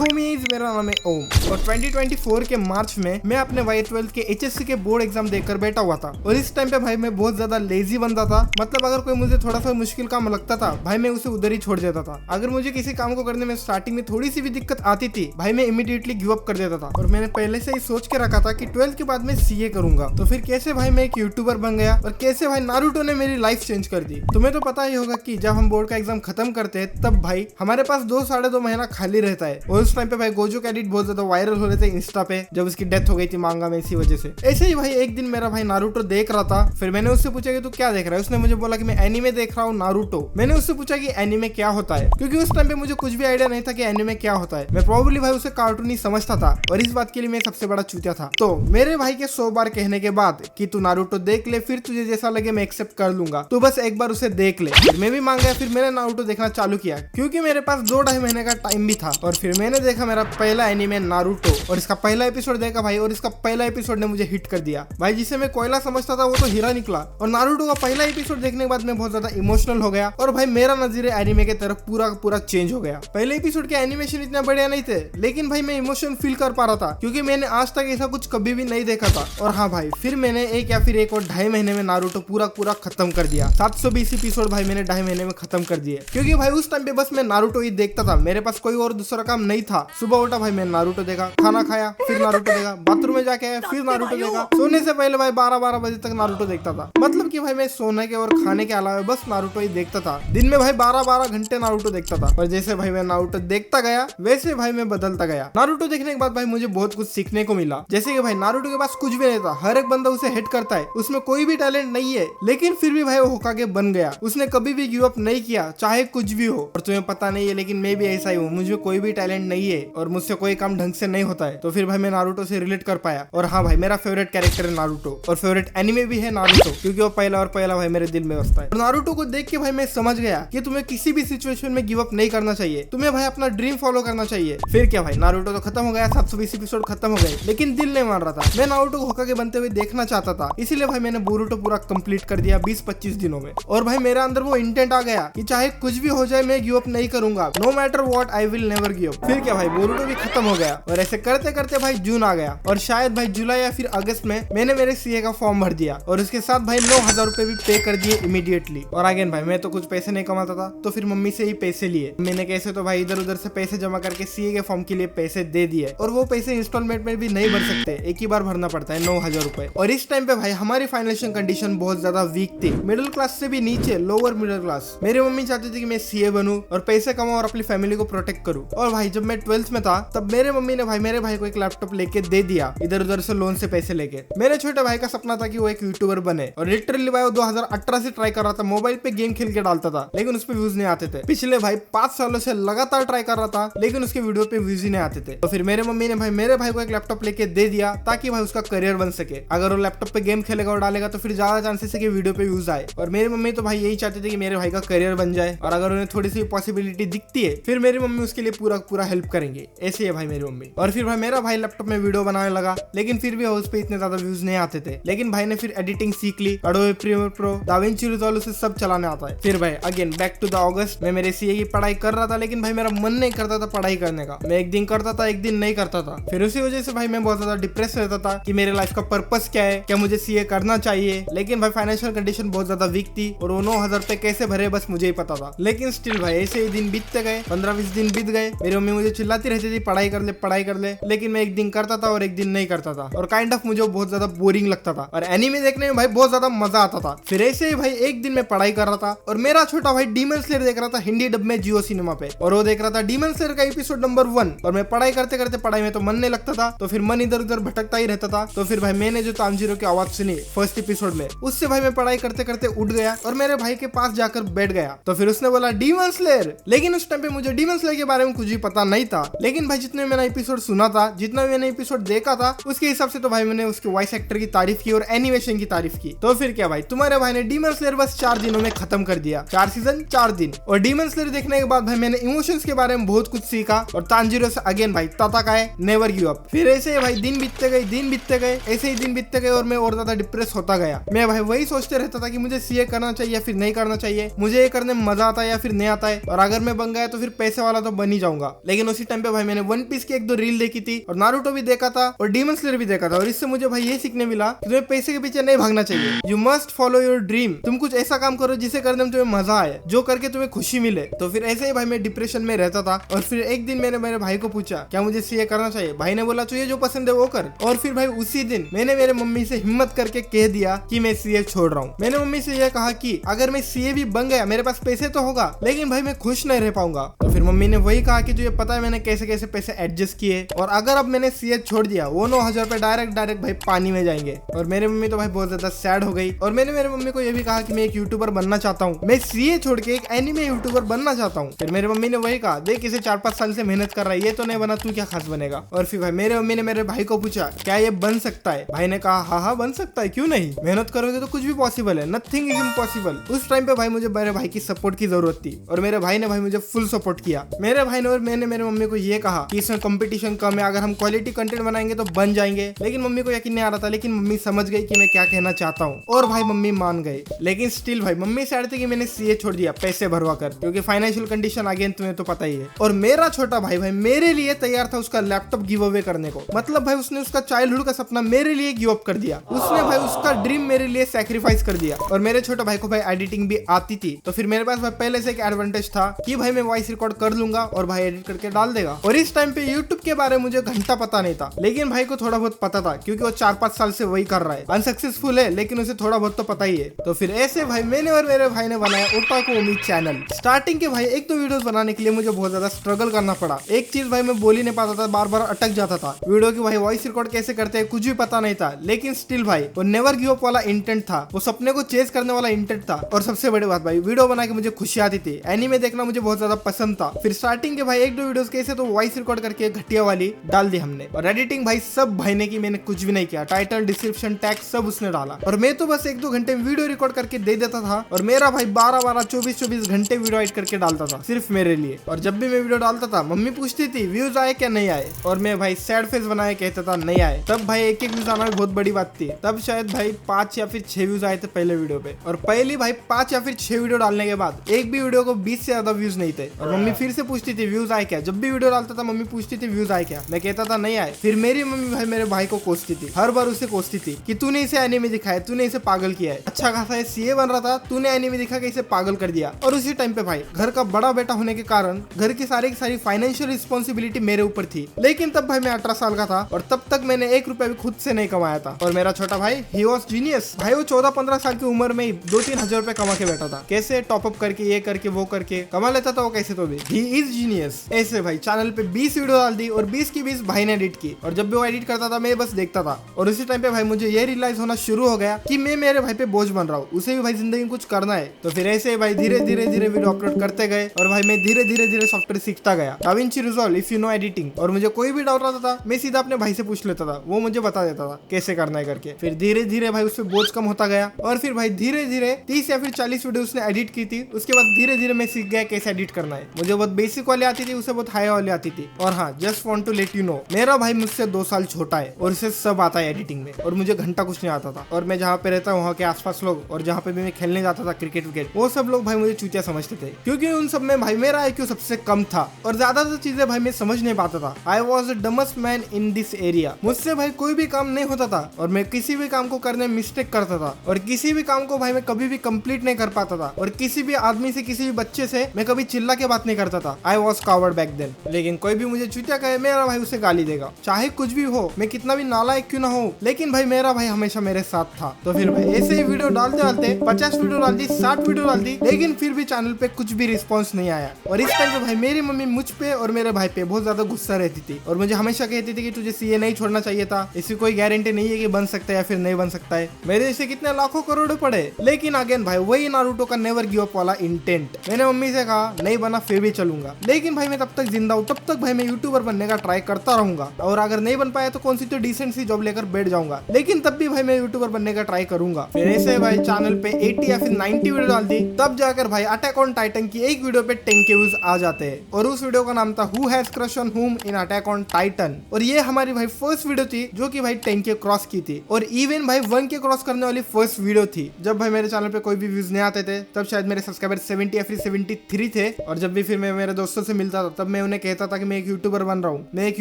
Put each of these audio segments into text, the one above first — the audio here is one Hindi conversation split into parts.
होमीज, मेरा नाम है ओम और 2024 के मार्च में मैं अपने Y12 के HSC के बोर्ड एग्जाम देकर बैठा हुआ था। और इस टाइम पे भाई मैं बहुत ज्यादा लेजी बनता था। मतलब अगर कोई मुझे थोड़ा सा मुश्किल काम लगता था भाई मैं उसे उधर ही छोड़ देता था। अगर मुझे किसी काम को करने में स्टार्टिंग में थोड़ी सी भी दिक्कत आती थी भाई मैं इमीडिएटली गिव अप कर देता था। और मैंने पहले से ही सोच के रखा था कि 12th के बाद मैं CA करूंगा। तो फिर कैसे भाई मैं एक यूट्यूबर बन गया और कैसे भाई नारुतो ने मेरी लाइफ चेंज कर दी। तुम्हें तो पता ही होगा कि जब हम बोर्ड का एग्जाम खत्म करते हैं तब भाई हमारे पास 2-2.5 महीना खाली रहता है। और उस टाइम पे भाई गोजो का एडिट बहुत ज्यादा वायरल हो रहे थे इंस्टा पे, जब उसकी डेथ हो गई थी मांगा में इसी वजह से। ऐसे ही भाई एक दिन मेरा भाई नारुतो देख रहा था। फिर मैंने उससे पूछा कि तू क्या देख रहा है। उसने मुझे बोला कि मैं एनीमे देख रहा हूँ नारुतो। मैंने उससे पूछा कि एनीमे क्या होता है, क्योंकि उस टाइम पे मुझे कुछ भी आइडिया नहीं था कि एनीमे क्या होता है। मैं प्रोबेबली भाई उसे कार्टून ही समझता था और इस बात के लिए मैं सबसे बड़ा चूतिया था। तो मेरे भाई के 100 बार कहने के बाद कि तू नारुतो देख ले, फिर तुझे जैसा लगे मैं एक्सेप्ट कर लूंगा, तू बस एक बार उसे देख ले। फिर मैं भी मान गया। फिर मैंने नारुतो देखना चालू किया क्योंकि मेरे पास 2-2.5 महीने का टाइम भी था। और फिर मैंने देखा मेरा पहला एनीमे नारुतो और इसका पहला एपिसोड देखा भाई। और इसका पहला एपिसोड ने मुझे हिट कर दिया भाई। जिसे मैं कोयला समझता था वो तो हीरा निकला। और नारुतो का पहला एपिसोड देखने के बाद मैं बहुत ज्यादा इमोशनल हो गया और भाई मेरा नजरिया एनीमे के तरफ पूरा पूरा चेंज हो गया। पहले एपिसोड के एनिमेशन इतना बढ़िया नहीं थे लेकिन भाई मैं इमोशन फील कर पा रहा था क्योंकि मैंने आज तक ऐसा कुछ कभी भी नहीं देखा था। और हाँ भाई फिर मैंने एक या फिर 1 और 2.5 महीने में नारुतो पूरा पूरा खत्म कर दिया। 720 एपिसोड भाई मैंने 2.5 महीने में खत्म कर दिए क्योंकि भाई उस टाइम पे बस मैं नारुतो ही देखता था। मेरे पास कोई और दूसरा काम नहीं था। सुबह उठा भाई मैं नारुतो देखा, खाना खाया फिर नारुतो देखा, बाथरूम में जाके आया फिर नारुतो देखा, सोने से पहले भाई 12-12 बजे तक नारुतो देखता था। मतलब कि भाई मैं सोने के और खाने के अलावा बस नारुतो ही देखता था। दिन में भाई 12-12 घंटे नारुतो देखता था। और जैसे भाई मैं नारुतो देखता गया वैसे भाई मैं बदलता गया। नारुतो देखने के बाद भाई मुझे बहुत कुछ सीखने को मिला। जैसे कि भाई नारुतो के पास कुछ भी नहीं था, हर एक बंदा उसे हेट करता है, उसमें कोई भी टैलेंट नहीं है, लेकिन फिर भी भाई वो होकागे बन गया। उसने कभी भी गिव अप नहीं किया चाहे कुछ भी हो। और तुम्हें पता नहीं है लेकिन मैं भी ऐसा ही हूँ, मुझे कोई भी टैलेंट नहीं है और मुझसे कोई काम ढंग से नहीं होता है। तो फिर भाई मैं नारुतो से रिलेट कर पाया। और हाँ भाई मेरा फेवरेट कैरेक्टर है नारुतो और फेवरेट एनिमे भी है नारुतो क्योंकि वो पहला भाई मेरे दिल में बसता है। और नारुतो को देख के भाई मैं समझ गया कि तुम्हें किसी भी सिचुएशन में गिव अप नहीं करना चाहिए, तुम्हें भाई अपना ड्रीम फॉलो करना चाहिए। फिर क्या भाई नारुतो तो खत्म हो गया, 720 एपिसोड खत्म हो गए, लेकिन दिल नहीं मान रहा था। मैं नारुतो को होकागे बनते हुए देखना चाहता था, इसीलिए भाई मैंने बोरुतो पूरा कंप्लीट कर दिया 20-25 दिनों में। और भाई मेरे अंदर वो इंटेंट आ गया कि चाहे कुछ भी हो जाए मैं गिव अप नहीं करूंगा, no matter what I will never give up. फिर क्या भाई बोरुतो भी खत्म हो गया और ऐसे करते करते भाई जून आ गया और शायद भाई जुलाई या फिर अगस्त में मैंने मेरे CA का फॉर्म भर दिया और उसके साथ भाई 9,000 रुपए भी पे कर दिए इमीडिएटली। और अगेन भाई मैं तो कुछ पैसे नहीं कमाता था तो फिर मम्मी से ही पैसे लिए। मैंने कैसे तो भाई इधर उधर से पैसे जमा करके CA के फॉर्म के लिए पैसे दे दिए। और वो पैसे इंस्टॉलमेंट में भी नहीं भर सकते, एक ही बार भरना पड़ता है 9,000 रुपए। और इस टाइम पे भाई हमारी फाइनेंशियल कंडीशन बहुत ज्यादा वीक थी, मिडिल क्लास से भी नीचे, लोअर मिडिल क्लास। मेरी मम्मी चाहती थी कि मैं CA बनूं और पैसे कमाऊं और अपनी फैमिली को प्रोटेक्ट करूं। और भाई जब मैं 12th में था तब मेरे मम्मी ने भाई मेरे भाई को एक लैपटॉप लेके दे दिया, इधर उधर से लोन से पैसे लेके। मेरे छोटे भाई का सपना था कि वो एक यूट्यूबर बने और लिटरली भाई वो 2018 से ट्राई कर रहा था, मोबाइल पे गेम खेल के डालता था लेकिन उस पे व्यूज नहीं आते थे। पिछले भाई 5 सालों से लगातार ट्राई कर रहा था लेकिन उसके वीडियो पे व्यूज ही नहीं आते थे। तो फिर मेरे मम्मी ने भाई मेरे भाई को एक लैपटॉप लेके दे दिया ताकि भाई उसका करियर बन सके। अगर वो लैपटॉप पे गेम खेलेगा और डालेगा तो फिर ज्यादा चांसेस है कि वीडियो पे व्यूज आए। और मेरी मम्मी तो भाई यही चाहते थे कि मेरे भाई का करियर बन जाए और अगर उन्हें थोड़ी सी पॉसिबिलिटी दिखती है फिर मेरी मम्मी उसके लिए पूरा पूरा हेल्प करेंगे। ऐसे है भाई मेरी मम्मी। और फिर भाई मेरा भाई लैपटॉप में वीडियो बनाने लगा लेकिन फिर भी उस पे इतने ज्यादा व्यूज नहीं आते थे। लेकिन भाई ने फिर एडिटिंग सीख ली, Adobe Premiere Pro, DaVinci Resolve से सब चलाने आता है। फिर भाई अगेन बैक टू द अगस्त में मेरे CA की पढ़ाई कर रहा था लेकिन भाई मेरा मन नहीं करता था पढ़ाई करने का। मैं एक दिन करता था एक दिन नहीं करता था। फिर उसी वजह से भाई मैं बहुत ज्यादा डिप्रेस रहता था कि मेरे लाइफ का पर्पस क्या है, क्या मुझे CA करना चाहिए। लेकिन भाई फाइनेंशियल कंडीशन बहुत ज्यादा वीक थी और वो 9,000 रुपए कैसे भरे बस मुझे ही पता था। लेकिन स्टिल भाई ऐसे ही दिन बीतते गए, 15-20 दिन बीत गए। मेरी मम्मी मुझे चिल्लाती रहती थी पढ़ाई कर ले पढ़ाई कर ले, लेकिन मैं एक दिन करता था और एक दिन नहीं करता था और काइंड ऑफ मुझे बहुत ज्यादा बोरिंग लगता था और एनीमे देखने में भाई बहुत ज्यादा मजा आता था। फिर ऐसे ही भाई एक दिन मैं पढ़ाई कर रहा था और मेरा छोटा भाई डीमन स्लेयर देख रहा था हिंदी डब में जियो सिनेमा पे और वो देख रहा था डीमन स्लेयर का एपिसोड नंबर 1 और मैं पढ़ाई करते करते पढ़ाई में तो मन नहीं लगता था तो फिर मन इधर उधर भटकता ही रहता था। तो फिर भाई मैंने जो तामजीरो की आवाज सुनी फर्स्ट एपिसोड में उससे भाई मैं पढ़ाई करते करते उठ गया और मेरे भाई के पास जाकर बैठ गया। तो फिर उसने बोला डीमन स्लेयर, लेकिन उस टाइम पे मुझे डीमन स्लेयर के बारे में कुछ भी पता नहीं था। लेकिन भाई जितने मैंने एपिसोड सुना था, जितना मैंने एपिसोड देखा था उसके हिसाब से तो भाई मैंने उसके वॉइस एक्टर की तारीफ की और एनिमेशन की तारीफ की। तो फिर क्या भाई तुम्हारे भाई ने डीमन स्लेयर बस 4 दिनों में खत्म कर दिया, 4 सीजन 4 दिन। और डीमन स्लेयर देखने के बाद भाई मैंने इमोशंस के बारे में बहुत कुछ सीखा और तांजीरो से अगेन भाई ताताकाय नेवर गिव अप। फिर ऐसे भाई दिन बीतते गए ऐसे ही दिन बीतते गए और मैं और ज्यादा डिप्रेस होता गया। मैं भाई वही सोचते रहता था कि मुझे CA करना चाहिए या फिर नहीं करना चाहिए, मुझे ये करने में मजा आता है या फिर नहीं आता है, और अगर मैं बन गया तो फिर पैसे वाला तो बन ही जाऊंगा। लेकिन लेकिन उसी टाइम पे भाई मैंने वन पीस की एक दो रील देखी थी और नारुतो भी देखा था और डीमन स्लेयर भी देखा था और इससे मुझे भाई ये सीखने मिला कि तुम्हें पैसे के पीछे नहीं भागना चाहिए। You must follow your dream. तुम कुछ ऐसा काम करो जिसे करने में तुम्हें मजा आए, जो करके तुम्हें खुशी मिले। तो फिर ऐसे ही भाई मैं डिप्रेशन में रहता था और फिर एक दिन मैंने मेरे भाई को पूछा क्या मुझे सीए करना चाहिए। भाई ने बोला तुझे जो पसंद है वो कर। और फिर भाई उसी दिन मैंने मेरे मम्मी से हिम्मत करके कह दिया कि मैं सीए छोड़ रहा हूँ। मैंने मम्मी से यह कहा कि अगर मैं सीए भी बन गया, मेरे पास पैसे तो होगा लेकिन भाई मैं खुश नहीं रह पाऊंगा। तो फिर मम्मी ने वही कहा कि तुझे पता है मैंने कैसे कैसे पैसे एडजस्ट किए और अगर अब मैंने सीए छोड़ दिया वो 9,000 रुपए डायरेक्ट भाई पानी में जाएंगे। और मेरे मम्मी तो भाई बहुत ज्यादा सैड हो गई और मैंने मेरे मम्मी को ये भी कहा कि मैं एक यूट्यूबर बनना चाहता हूँ, मैं सीए छोड़ के एक एनिमे यूट्यूबर बनना चाहता हूँ। फिर मेरे मम्मी ने वही कहा देख इसे 4-5 साल से मेहनत कर रहा है, ये तो नहीं बना, तू क्या खास बनेगा। और फिर भाई मेरे मम्मी ने मेरे भाई को पूछा क्या ये बन सकता है। भाई ने कहा हाँ बन सकता है, क्यों नहीं, मेहनत करोगे तो कुछ भी पॉसिबल है, नथिंग इज इम्पॉसिबल। उस टाइम पे भाई मुझे मेरे भाई की सपोर्ट की जरूरत थी और मेरे भाई ने भाई मुझे फुल सपोर्ट किया। मेरे भाई ने और मैंने मेरे मम्मी को ये कहा कि इसमें कंपटीशन कम है, अगर हम क्वालिटी कंटेंट बनाएंगे तो बन जाएंगे। लेकिन मम्मी को यकीन नहीं आ रहा था, लेकिन मम्मी समझ गई कि मैं क्या कहना चाहता हूँ और भाई मम्मी मान गए। लेकिन स्टिल भाई मम्मी सैड थी कि मैंने सीए छोड़ दिया पैसे भरवा कर, क्योंकि फाइनेंशियल कंडीशन अगेन तुम्हें तो पता ही है। और मेरा छोटा भाई मेरे लिए तैयार था उसका लैपटॉप गिव अवे करने को। मतलब भाई उसने उसका चाइल्डहुड का सपना मेरे लिए गिव अप कर दिया, उसने भाई उसका ड्रीम मेरे लिए सैक्रिफाइस कर दिया। और मेरे छोटे भाई को भाई एडिटिंग भी आती थी, तो फिर मेरे पास भाई पहले से एक एडवांटेज था कि भाई मैं वॉइस रिकॉर्ड कर लूंगा और भाई एडिट करके डाल देगा। और इस टाइम पे यूट्यूब के बारे में मुझे घंटा पता नहीं था, लेकिन भाई को थोड़ा बहुत पता था क्योंकि वो 4-5 साल से वही कर रहा है। अनसक्सेसफुल है लेकिन उसे थोड़ा बहुत तो पता ही है। तो फिर ऐसे भाई मैंने और मेरे भाई ने बनाया ओटाकू ओमी चैनल। स्टार्टिंग के भाई एक दो वीडियोस बनाने के लिए मुझे बहुत ज्यादा स्ट्रगल करना पड़ा। एक चीज भाई मैं बोल ही नहीं पाता था, बार बार अटक जाता था। वीडियो की भाई वॉइस रिकॉर्ड कैसे करते हैं कुछ भी पता नहीं था, लेकिन स्टिल भाई वो नेवर गिव अप वाला इंटेंट था, वो सपने को चेज करने वाला इंटेंट था। और सबसे बड़ी बात भाई वीडियो बना के मुझे खुशी आती थी, एनीमे देखना मुझे बहुत ज्यादा पसंद था। फिर स्टार्टिंग के भाई एक दो वीडियोस कैसे तो वॉइस रिकॉर्ड करके घटिया वाली डाल दी हमने, और एडिटिंग भाई सब भाई ने की, मैंने कुछ भी नहीं किया। टाइटल डिस्क्रिप्शन टैग सब उसने डाला और मैं तो बस 1-2 घंटे में वीडियो रिकॉर्ड करके दे देता था। और मेरा भाई 12-12 24-24 घंटे वीडियो एडिट करके डालता था सिर्फ मेरे लिए। और जब भी मैं वीडियो डालता था मम्मी पूछती थी व्यूज आए क्या नहीं आए, और मैं भाई सैड फेस बनाए कहता था नहीं आए। तब भाई एक व्यूज आना बहुत बड़ी बात थी। तब शायद भाई 5 या फिर 6 व्यूज आए थे पहले वीडियो पे, और पहली भाई 5 या फिर 6 वीडियो डालने के बाद एक भी वीडियो को 20 से ज्यादा व्यूज नहीं थे। और मम्मी फिर से पूछती थी व्यूज आए क्या। जब भी वीडियो डालता था मम्मी पूछती थी व्यूज आए क्या, मैं कहता था नहीं आए। फिर मेरी मम्मी भाई मेरे भाई को कोसती थी, हर बार उसे कोसती थी कि तूने इसे एनीमे दिखाया, तूने इसे पागल किया है, अच्छा खासा सीए बन रहा था, तूने एनीमे दिखा के इसे पागल कर दिया। और उसी टाइम पे भाई घर का बड़ा बेटा होने के कारण घर की सारी फाइनेंशियल रिस्पॉन्सिबिलिटी मेरे ऊपर थी। लेकिन तब भाई मैं 18 साल का था और तब तक मैंने 1 रुपया भी खुद से नहीं कमाया था। और मेरा छोटा भाई ही वॉज जीनियस। भाई वो 14-15 साल की उम्र में ही 2-3 हजार रुपए कमा के बैठा था, कैसे टॉपअप करके ये करके वो करके कमा लेता था वो कैसे तो भी। He is genius. ऐसे भाई चैनल पे 20 वीडियो डाल दी और 20 की 20 भाई ने एडिट की, और जब भी वो एडिट करता था मैं बस देखता था। और उसी टाइम पे भाई मुझे ये रियलाइज होना शुरू हो गया कि मैं मेरे भाई पे बोझ बन रहा हूँ, उसे भी भाई जिंदगी में कुछ करना है। तो फिर ऐसे भाई धीरे धीरे वीडियो अपलोड करते गए और भाई मैं धीरे धीरे सॉफ्टवेयर सीखता गया, da Vinci resolve if you know editing. और मुझे कोई भी डाउट आता था मैं सीधा अपने भाई से पूछ लेता था, वो मुझे बता देता था कैसे करना है करके। फिर धीरे धीरे भाई उससे बोझ कम होता गया और फिर भाई धीरे धीरे 30 या फिर 40 वीडियो उसने एडिट की थी। उसके बाद धीरे धीरे मैं सीख गया कैसे एडिट करना है। मुझे बहुत बेसिक वाली आती थी, उसे बहुत हाई वाली आती थी। और हाँ, just want to let you know, मेरा भाई मुझसे 2 साल छोटा है और इसे सब आता है एडिटिंग में, और मुझे घंटा कुछ नहीं आता था। और मैं जहाँ पे रहता हूँ वहाँ के आसपास लोग और जहाँ पे भी मैं खेलने जाता था क्रिकेट विकेट, वो सब लोग भाई मुझे चूतिया समझते थे, क्योंकि उन सब में भाई मेरा IQ सबसे कम था और ज्यादातर चीजें भाई मैं समझ नहीं पाता था। I was the dumbest man in this area. मुझसे भाई कोई भी काम नहीं होता था और मैं किसी भी काम को करने में मिस्टेक करता था, और किसी भी काम को भाई मैं कभी भी कंप्लीट नहीं कर पाता था, और किसी भी आदमी से किसी भी बच्चे से मैं कभी चिल्ला के बात नहीं करता था। I was coward back then. लेकिन कोई भी मुझे चूतिया कहे मेरा भाई उसे गाली देगा, चाहे कुछ भी हो, मैं कितना भी नालायक क्यों ना हो, लेकिन भाई मेरा भाई हमेशा मेरे साथ था। तो फिर भाई ऐसे ही वीडियो डालते डालते 50 वीडियो डाल दी, 60 वीडियो डाल दी, लेकिन फिर भी चैनल पे कुछ भी रिस्पॉन्स नहीं आया। और इस टाइम पे भाई मेरी मम्मी मुझ पे और मेरे भाई पे बहुत ज्यादा गुस्सा रहती थी और मुझे हमेशा कहती थी कि तुझे सीए नहीं छोड़ना चाहिए था, इसकी कोई गारंटी नहीं है कि बन सकता है या फिर नहीं बन सकता है। मेरे जैसे कितने लाखों करोड़ों पड़े, लेकिन अगेन भाई वही नारुतो का नेवर गिव अप वाला इंटेंट। मैंने मम्मी से कहा नहीं बना फिर भी चलूंगा, लेकिन भाई मैं तब तक जिंदा हूँ, तब तक भाई मैं यूट्यूबर बनने का ट्राई करता रहूंगा, और अगर नहीं बन पाया तो कौन सी तो डिसेंट सी जॉब लेकर बैठ जाऊंगा, लेकिन तब भी भाई मैं यूट्यूबर बनने का ट्राई करूंगा। फिर ऐसे भाई चैनल पे 80 या फिर 90 वीडियो डाल दी, तब जाकर भाई अटैक ऑन टाइटन की एक वीडियो पे 10K व्यूज आ जाते हैं, और उस वीडियो का नाम था हु हैज क्रश ऑन हुम इन अटैक ऑन टाइटन। और ये हमारी भाई फर्स्ट वीडियो थी जो कि भाई 10K क्रॉस की थी, और इवन भाई 1K क्रॉस करने वाली फर्स्ट वीडियो थी। जब भाई मेरे चैनल पे कोई भी व्यूज नहीं आते थे, तब शायद मेरे सब्सक्राइबर 70 या फिर 73 थे, और जब भी फिर मैं मेरे दोस्तों से मिलता था तब मैं उन्हें कहता था कि मैं एक यूट्यूबर बन रहा हूँ, मैं एक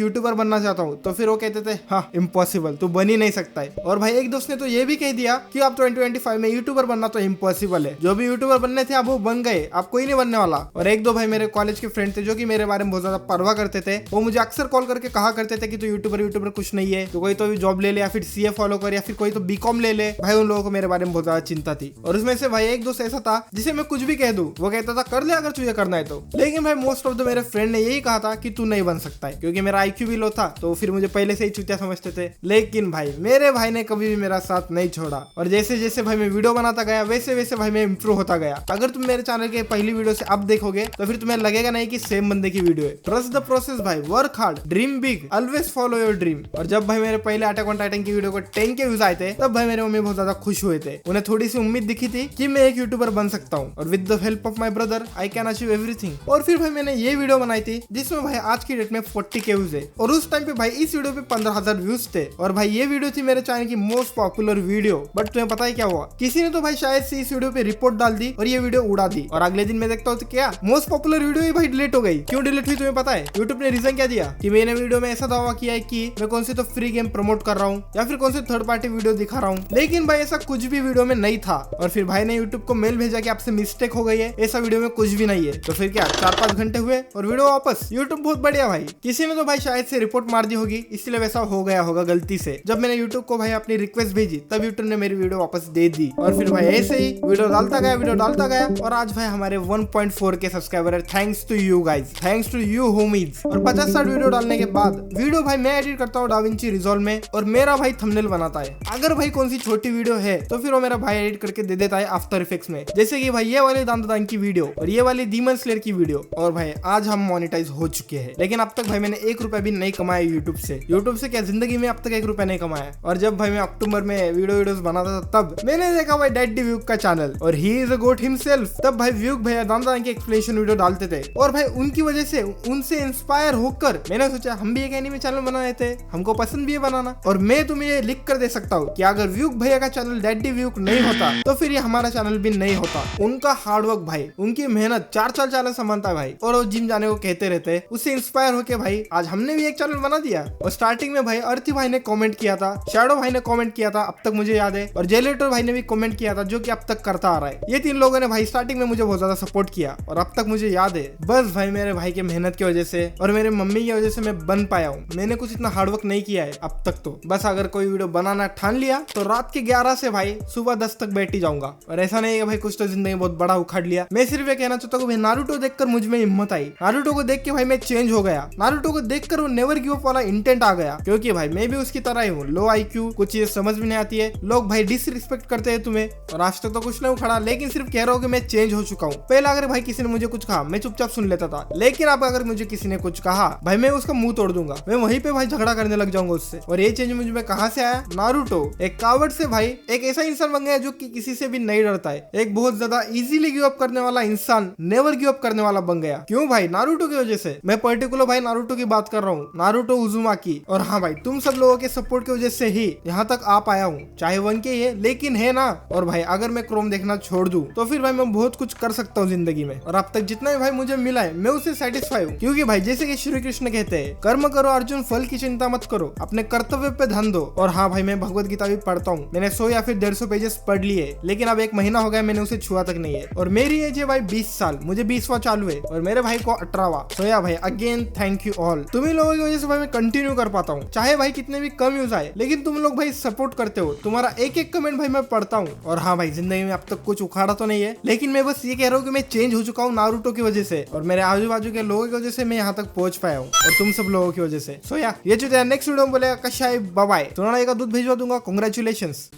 यूट्यूबर बनना चाहता हूँ, तो फिर वो कहते थे हाँ इम्पॉसिबल, तू बन ही नहीं सकता है। और भाई एक दोस्त ने तो ये भी कह दिया कि आप 2025 में यूट्यूबर बनना तो इम्पॉसिबल है, जो भी यूट्यूबर बनने थे आप वो बन गए, आप कोई नहीं बनने वाला। और एक दो भाई मेरे कॉलेज के फ्रेंड थे जो कि मेरे बारे में बहुत ज्यादा परवाह करते थे, वो मुझे अक्सर कॉल करके कहा करते थे कि तू यूट्यूबर कुछ नहीं है, तो कोई तो जॉब ले ले या फिर सीए फॉलो कर या फिर कोई तो बीकॉम ले ले। भाई उन लोगों को मेरे बारे में बहुत ज्यादा चिंता थी। और उसमें से भाई एक दोस्त ऐसा था जिसे मैं कुछ भी कह दूं वो कहता था कर ले अगर तुझे करना है तो। लेकिन भाई मोस्ट ऑफ द मेरे फ्रेंड ने यही कहा था कि तू नहीं बन सकता है, क्योंकि मेरा आईक्यू भी लो था, तो फिर मुझे पहले से ही चूतिया समझते थे। लेकिन भाई मेरे भाई ने कभी भी मेरा साथ नहीं छोड़ा, और जैसे जैसे भाई मैं वीडियो बनाता गया वैसे वैसे भाई मैं इंप्रूव होता गया। अगर तुम मेरे चैनल के पहली वीडियो से अब देखोगे तो फिर तुम्हें लगेगा नहीं कि सेम बंदे की वीडियो है। ट्रस्ट द प्रोसेस भाई, work hard, dream big, always follow your dream. और जब भाई मेरे पहले अटैक ऑन टाइटन की वीडियो को 10 के व्यूज आए थे, तब भाई मेरे मम्मी बहुत ज्यादा खुश हुए थे। उन्हें थोड़ी सी उम्मीद दिखी थी कि मैं एक यूट्यूबर बन सकता हूँ, और with the help of my brother I can achieve everything. और फिर भाई मैंने ये वीडियो बनाई थी जिसमें भाई आज की डेट में 40 के व्यूज है, और उस टाइम पे भाई इस वीडियो पे 15,000 व्यूज थे। और भाई ये वीडियो थी मेरे चैनल की मोस्ट पॉपुलर वीडियो। बट तुम्हें पता है क्या हुआ, किसी ने तो भाई शायद से इस वीडियो पे रिपोर्ट डाल दी और ये वीडियो उड़ा दी। और अगले दिन मैं देखता हूँ तो क्या मोस्ट पॉपुलर वीडियो ही भाई डिलीट हो गई। क्यों डिलीट हुई तुम्हें पता है? यूट्यूब ने रीजन क्या दिया कि मैंने वीडियो में ऐसा दावा किया है कि मैं कौन सी तो फ्री गेम प्रमोट कर रहा हूँ या फिर कौन सी थर्ड पार्टी वीडियो दिखा रहा हूँ। लेकिन भाई ऐसा कुछ भी वीडियो में नहीं था। और फिर भाई ने यूट्यूब को मेल भेजा कि आपसे मिस्टेक हो गई है, ऐसा वीडियो में कुछ भी नहीं है। तो फिर क्या 4-5 घंटे हुए और वीडियो वापस। यूट्यूब बहुत बढ़िया भाई, किसी ने तो भाई शायद से रिपोर्ट मार दी होगी, इसलिए वैसा हो गया होगा गलती से। जब मैंने यूट्यूब को भाई अपनी रिक्वेस्ट भेजी तब यूट्यूब ने मेरी वीडियो वापस दे दी। और फिर भाई ऐसे ही वीडियो डालता गया और आज भाई हमारे 1.4 के सब्सक्राइबर है। Thanks to you guys, thanks to you homies. और 50-60 वीडियो डालने के बाद वीडियो भाई मैं एडिट करता हूँ डाविंची रिजॉल्व में, और मेरा भाई थंबनेल बनाता है। अगर भाई कौन सी छोटी वीडियो है तो फिर वो मेरा भाई एडिट करके दे देता है आफ्टर इफेक्ट्स में, जैसे कि भाई ये वाली दान की वीडियो और ये वाली डीमन स्लेयर की वीडियो। और भाई आज हम मोनेटाइज हो चुके हैं, लेकिन अब तक भाई मैंने 1 रुपया भी नहीं कमाया यूट्यूब से क्या जिंदगी में अब तक 1 रुपया नहीं कमाया। और जब भाई मैं अक्टूबर में वीडियोस बनाता था तब मैंने देखा भाई डैडी व्यूक का चैनल, और he is a goat himself. तब भाई व्यूक भैया दान की एक्सप्लेनेशन वीडियो डालते थे, और भाई उनकी वजह से उनसे इंस्पायर होकर मैंने सोचा हम भी एक एनीमे चैनल बनाए थे, हमको पसंद भी है बनाना। और मैं तुम्हें ये लिख कर दे सकता हूँ कि अगर व्यूक भैया का चैनल डैडी व्यूक नहीं होता तो फिर ये हमारा चैनल भी नहीं होता। उनका हार्डवर्क भाई, उनकी मेहनत 4 साल चैनल समानता है भाई, और वो जिम जाने को कहते रहते, उससे इंस्पायर होके भाई आज हमने भी एक चैनल बना दिया। और स्टार्टिंग में भाई अर्थी भाई ने कमेंट किया था, शैडो भाई ने कमेंट किया था, अब तक मुझे याद है, और जेलेटर भाई ने भी कमेंट किया था, जो कि अब तक करता आ रहा है। ये 3 लोगों ने भाई स्टार्टिंग में मुझे बहुत ज्यादा सपोर्ट किया, और अब तक मुझे याद है बस भाई मेरे भाई के मेहनत की वजह से और मेरे मम्मी की वजह से मैं बन पाया हूँ। मैंने कुछ इतना हार्डवर्क नहीं किया है अब तक, तो बस अगर कोई वीडियो बनाना ठान लिया तो रात के 11 से भाई सुबह 10 तक बैठ ही जाऊंगा। और ऐसा नहीं है भाई कुछ तो जिंदगी बहुत बड़ा उखाड़ लिया। मैं सिर्फ ये कहना चाहता हूँ भाई नारुतो देखकर मुझ में हिम्मत आई, नारुतो को देख के भाई मैं चेंज हो गया, नारुतो को देखकर वो नेवर गिव अप वाला इंटेंट आ गया, क्योंकि भाई मैं भी उसकी तरह ही हूँ, लो आईक्यू, कुछ चीज समझ में नहीं आती है, लोग भाई डिसरिस्पेक्ट करते हैं तुम्हें, और आज तक तो कुछ नहीं उखाड़ा, लेकिन सिर्फ कह रहा हूँ कि मैं चेंज हो चुका हूँ। पहले अगर भाई किसी ने मुझे कुछ कहा मैं चुपचाप सुन लेता था, लेकिन अब अगर मुझे किसी ने कुछ कहा भाई मैं उसका मुंह तोड़ दूंगा, मैं वहीं पे भाई झगड़ा करने लग जाऊंगा उससे। और ये चेंज मुझ में कहाँ से आया? नारुतो एक कावर्ड से भाई एक ऐसा इंसान बन गया जो कि किसी से भी नहीं डरता है, एक बहुत ज्यादा इजीली गिव अप करने वाला इंसान नेवर गिव अप करने वाला बन गया। क्यों भाई? नारुतो की वजह से। मैं पर्टिकुलर भाई नारुतो की बात कर रहा हूँ, नारुतो उजुमाकी। और हाँ भाई तुम सब लोगों के सपोर्ट की वजह से ही यहाँ तक आ पाया हूँ, चाहे 1K है लेकिन है ना। और भाई अगर मैं क्रोम देखना छोड़ दूं तो फिर भाई मैं बहुत कुछ कर सकता हूँ जिंदगी में, और अब तक जितना भी भाई मुझे मिला है मैं उससे सेटिस्फाई हूँ। क्योंकि भाई जैसे कि श्री कृष्ण कहते हैं, कर्म करो अर्जुन फल की चिंता मत करो, अपने कर्तव्य पे ध्यान दो। और हाँ भाई मैं भगवत गीता भी पढ़ता हूँ, मैंने 100 या फिर 150 पेजेस पढ़ लिए, लेकिन अब 1 महीना हो गया मैंने उसे छुआ तक नहीं है। और मेरी एज है भाई 20 साल, मुझे 20वां चालू है और मेरे भाई को 18वां। तो या भाई अगेन थैंक यू ऑल, तुम्ही लोगों की वजह से भाई मैं कंटिन्यू कर पाता हूँ, चाहे भाई कितने भी कम यूज आए, लेकिन तुम लोग भाई सपोर्ट करते हो, तुम्हारा एक कमेंट भाई मैं पढ़ता हूँ। और हाँ भाई जिंदगी में अब तक कुछ उखाड़ा तो नहीं है, लेकिन मैं बस ये कह रहा हूँ कि मैं चेंज हो चुका हूँ नारुतो की वजह से, और मेरे आजू बाजू के लोगों की वजह से मैं यहाँ तक पहुंच पाया हूँ, और तुम सब लोगों की वजह से। सो या ये जो नेक्स्ट वीडियो में बोलेगा कशा है, बाय बाय, तुम्हारा एक दूध भेजवा दूंगा, कांग्रेचुलेशंस।